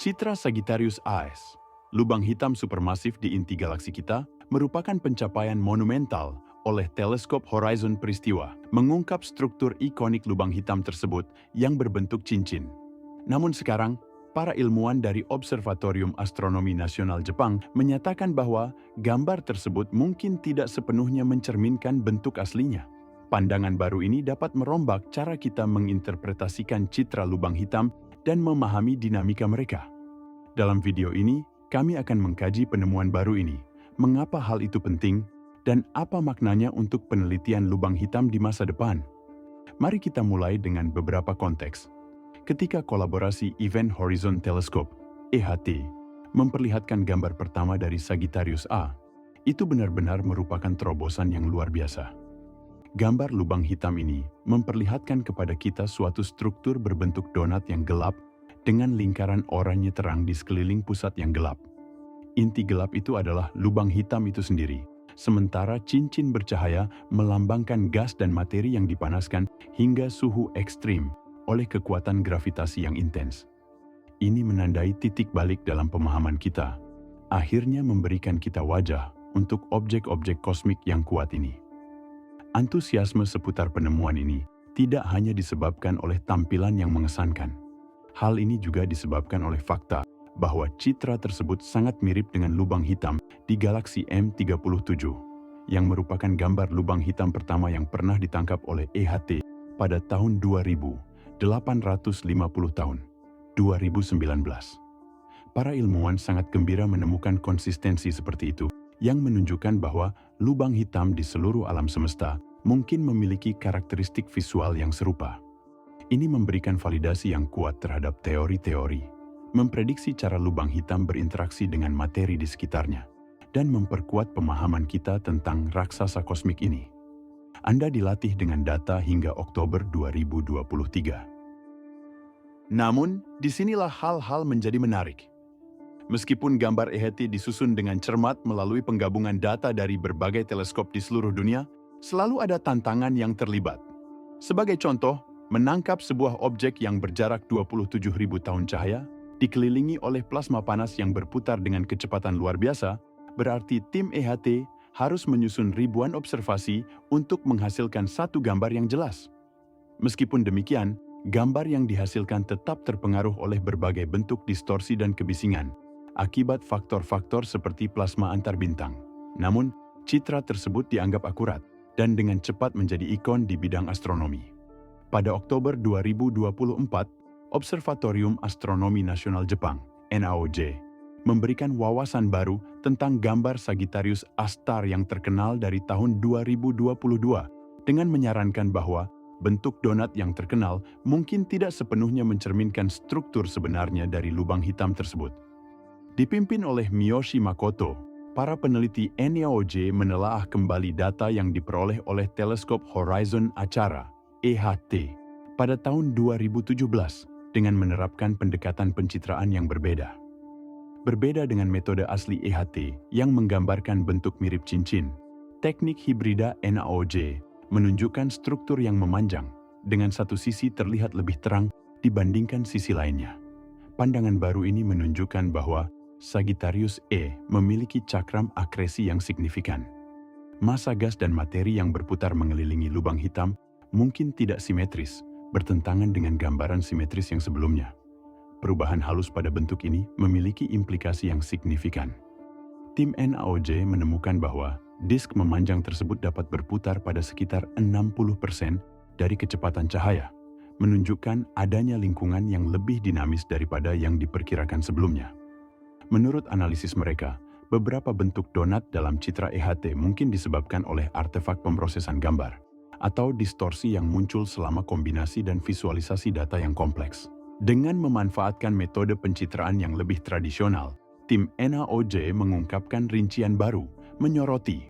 Citra Sagittarius AS, lubang hitam supermasif di inti galaksi kita, merupakan pencapaian monumental oleh teleskop Horizon Peristiwa, mengungkap struktur ikonik lubang hitam tersebut yang berbentuk cincin. Namun sekarang, para ilmuwan dari Observatorium Astronomi Nasional Jepang menyatakan bahwa gambar tersebut mungkin tidak sepenuhnya mencerminkan bentuk aslinya. Pandangan baru ini dapat merombak cara kita menginterpretasikan citra lubang hitam dan memahami dinamika mereka. Dalam video ini, kami akan mengkaji penemuan baru ini, mengapa hal itu penting, dan apa maknanya untuk penelitian lubang hitam di masa depan. Mari kita mulai dengan beberapa konteks. Ketika kolaborasi Event Horizon Telescope, EHT, memperlihatkan gambar pertama dari Sagittarius A, itu benar-benar merupakan terobosan yang luar biasa. Gambar lubang hitam ini memperlihatkan kepada kita suatu struktur berbentuk donat yang gelap dengan lingkaran oranye terang di sekeliling pusat yang gelap. Inti gelap itu adalah lubang hitam itu sendiri, sementara cincin bercahaya melambangkan gas dan materi yang dipanaskan hingga suhu ekstrim oleh kekuatan gravitasi yang intens. Ini menandai titik balik dalam pemahaman kita, akhirnya memberikan kita wajah untuk objek-objek kosmik yang kuat ini. Antusiasme seputar penemuan ini tidak hanya disebabkan oleh tampilan yang mengesankan. Hal ini juga disebabkan oleh fakta bahwa citra tersebut sangat mirip dengan lubang hitam di galaksi M37, yang merupakan gambar lubang hitam pertama yang pernah ditangkap oleh EHT pada tahun 2000, 850 tahun, 2019. Para ilmuwan sangat gembira menemukan konsistensi seperti itu, yang menunjukkan bahwa lubang hitam di seluruh alam semesta mungkin memiliki karakteristik visual yang serupa. Ini memberikan validasi yang kuat terhadap teori-teori, memprediksi cara lubang hitam berinteraksi dengan materi di sekitarnya, dan memperkuat pemahaman kita tentang raksasa kosmik ini. Anda dilatih dengan data hingga Oktober 2023. Namun, disinilah hal-hal menjadi menarik. Meskipun gambar EHT disusun dengan cermat melalui penggabungan data dari berbagai teleskop di seluruh dunia, selalu ada tantangan yang terlibat. Sebagai contoh, menangkap sebuah objek yang berjarak 27.000 tahun cahaya, dikelilingi oleh plasma panas yang berputar dengan kecepatan luar biasa, berarti tim EHT harus menyusun ribuan observasi untuk menghasilkan satu gambar yang jelas. Meskipun demikian, gambar yang dihasilkan tetap terpengaruh oleh berbagai bentuk distorsi dan kebisingan, akibat faktor-faktor seperti plasma antar bintang. Namun, citra tersebut dianggap akurat dan dengan cepat menjadi ikon di bidang astronomi. Pada Oktober 2024, Observatorium Astronomi Nasional Jepang, NAOJ, memberikan wawasan baru tentang gambar Sagittarius A* yang terkenal dari tahun 2022 dengan menyarankan bahwa bentuk donat yang terkenal mungkin tidak sepenuhnya mencerminkan struktur sebenarnya dari lubang hitam tersebut. Dipimpin oleh Miyoshi Makoto, para peneliti NAOJ menelaah kembali data yang diperoleh oleh teleskop Horizon Acara, EHT, pada tahun 2017 dengan menerapkan pendekatan pencitraan yang berbeda. Berbeda dengan metode asli EHT yang menggambarkan bentuk mirip cincin, teknik hibrida NAOJ menunjukkan struktur yang memanjang, dengan satu sisi terlihat lebih terang dibandingkan sisi lainnya. Pandangan baru ini menunjukkan bahwa Sagittarius E memiliki cakram akresi yang signifikan. Massa gas dan materi yang berputar mengelilingi lubang hitam mungkin tidak simetris, bertentangan dengan gambaran simetris yang sebelumnya. Perubahan halus pada bentuk ini memiliki implikasi yang signifikan. Tim NAOJ menemukan bahwa disk memanjang tersebut dapat berputar pada sekitar 60% dari kecepatan cahaya, menunjukkan adanya lingkungan yang lebih dinamis daripada yang diperkirakan sebelumnya. Menurut analisis mereka, beberapa bentuk donat dalam citra EHT mungkin disebabkan oleh artefak pemrosesan gambar atau distorsi yang muncul selama kombinasi dan visualisasi data yang kompleks. Dengan memanfaatkan metode pencitraan yang lebih tradisional, tim NAOJ mengungkapkan rincian baru, menyoroti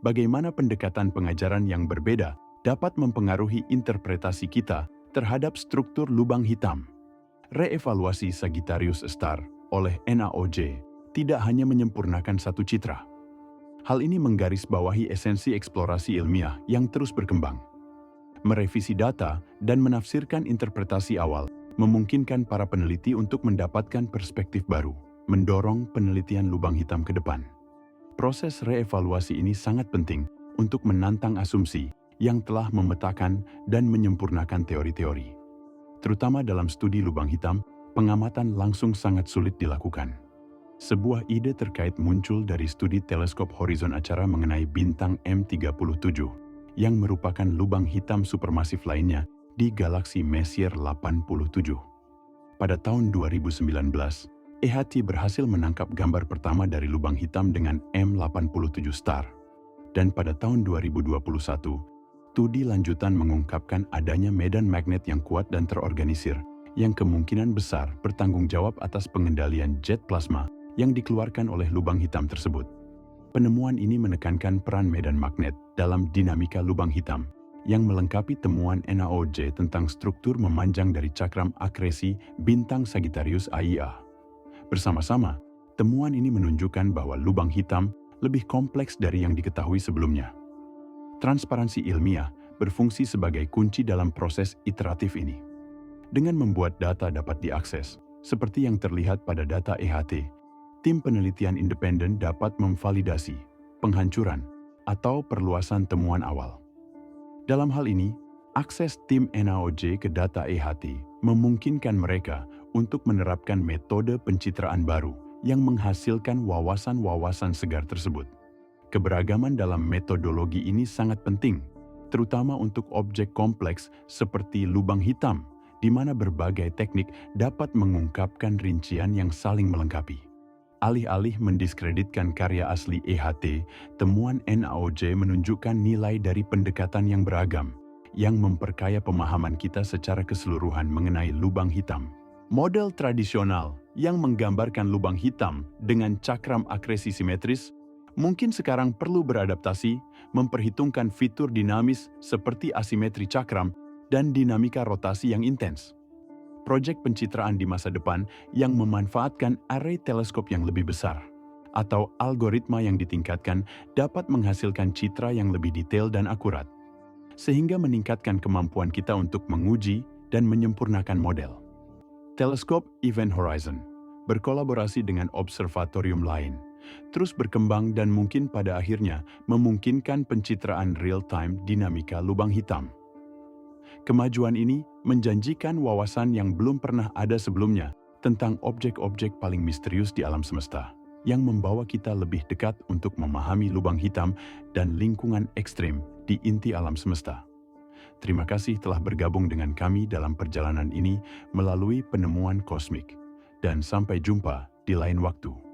bagaimana pendekatan pengajaran yang berbeda dapat mempengaruhi interpretasi kita terhadap struktur lubang hitam. Reevaluasi Sagittarius A* oleh NAOJ tidak hanya menyempurnakan satu citra. Hal ini menggarisbawahi esensi eksplorasi ilmiah yang terus berkembang. Merevisi data dan menafsirkan interpretasi awal memungkinkan para peneliti untuk mendapatkan perspektif baru, mendorong penelitian lubang hitam ke depan. Proses reevaluasi ini sangat penting untuk menantang asumsi yang telah memetakan dan menyempurnakan teori-teori. Terutama dalam studi lubang hitam, pengamatan langsung sangat sulit dilakukan. Sebuah ide terkait muncul dari studi teleskop horizon acara mengenai bintang M37, yang merupakan lubang hitam supermasif lainnya di galaksi Messier 87. Pada tahun 2019, EHT berhasil menangkap gambar pertama dari lubang hitam dengan M87 star. Dan pada tahun 2021, studi lanjutan mengungkapkan adanya medan magnet yang kuat dan terorganisir, yang kemungkinan besar bertanggung jawab atas pengendalian jet plasma yang dikeluarkan oleh lubang hitam tersebut. Penemuan ini menekankan peran medan magnet dalam dinamika lubang hitam, yang melengkapi temuan NAOJ tentang struktur memanjang dari cakram akresi bintang Sagittarius AIA. Bersama-sama, temuan ini menunjukkan bahwa lubang hitam lebih kompleks dari yang diketahui sebelumnya. Transparansi ilmiah berfungsi sebagai kunci dalam proses iteratif ini. Dengan membuat data dapat diakses, seperti yang terlihat pada data EHT, tim penelitian independen dapat memvalidasi penghancuran atau perluasan temuan awal. Dalam hal ini, akses tim NAOJ ke data EHT memungkinkan mereka untuk menerapkan metode pencitraan baru yang menghasilkan wawasan-wawasan segar tersebut. Keberagaman dalam metodologi ini sangat penting, terutama untuk objek kompleks seperti lubang hitam, di mana berbagai teknik dapat mengungkapkan rincian yang saling melengkapi. Alih-alih mendiskreditkan karya asli EHT, temuan NAOJ menunjukkan nilai dari pendekatan yang beragam, yang memperkaya pemahaman kita secara keseluruhan mengenai lubang hitam. Model tradisional yang menggambarkan lubang hitam dengan cakram akresi simetris mungkin sekarang perlu beradaptasi, memperhitungkan fitur dinamis seperti asimetri cakram dan dinamika rotasi yang intens. Proyek pencitraan di masa depan yang memanfaatkan array teleskop yang lebih besar atau algoritma yang ditingkatkan dapat menghasilkan citra yang lebih detail dan akurat, sehingga meningkatkan kemampuan kita untuk menguji dan menyempurnakan model. Teleskop Event Horizon berkolaborasi dengan observatorium lain, terus berkembang dan mungkin pada akhirnya memungkinkan pencitraan real-time dinamika lubang hitam. Kemajuan ini menjanjikan wawasan yang belum pernah ada sebelumnya tentang objek-objek paling misterius di alam semesta, yang membawa kita lebih dekat untuk memahami lubang hitam dan lingkungan ekstrim di inti alam semesta. Terima kasih telah bergabung dengan kami dalam perjalanan ini melalui penemuan kosmik, dan sampai jumpa di lain waktu.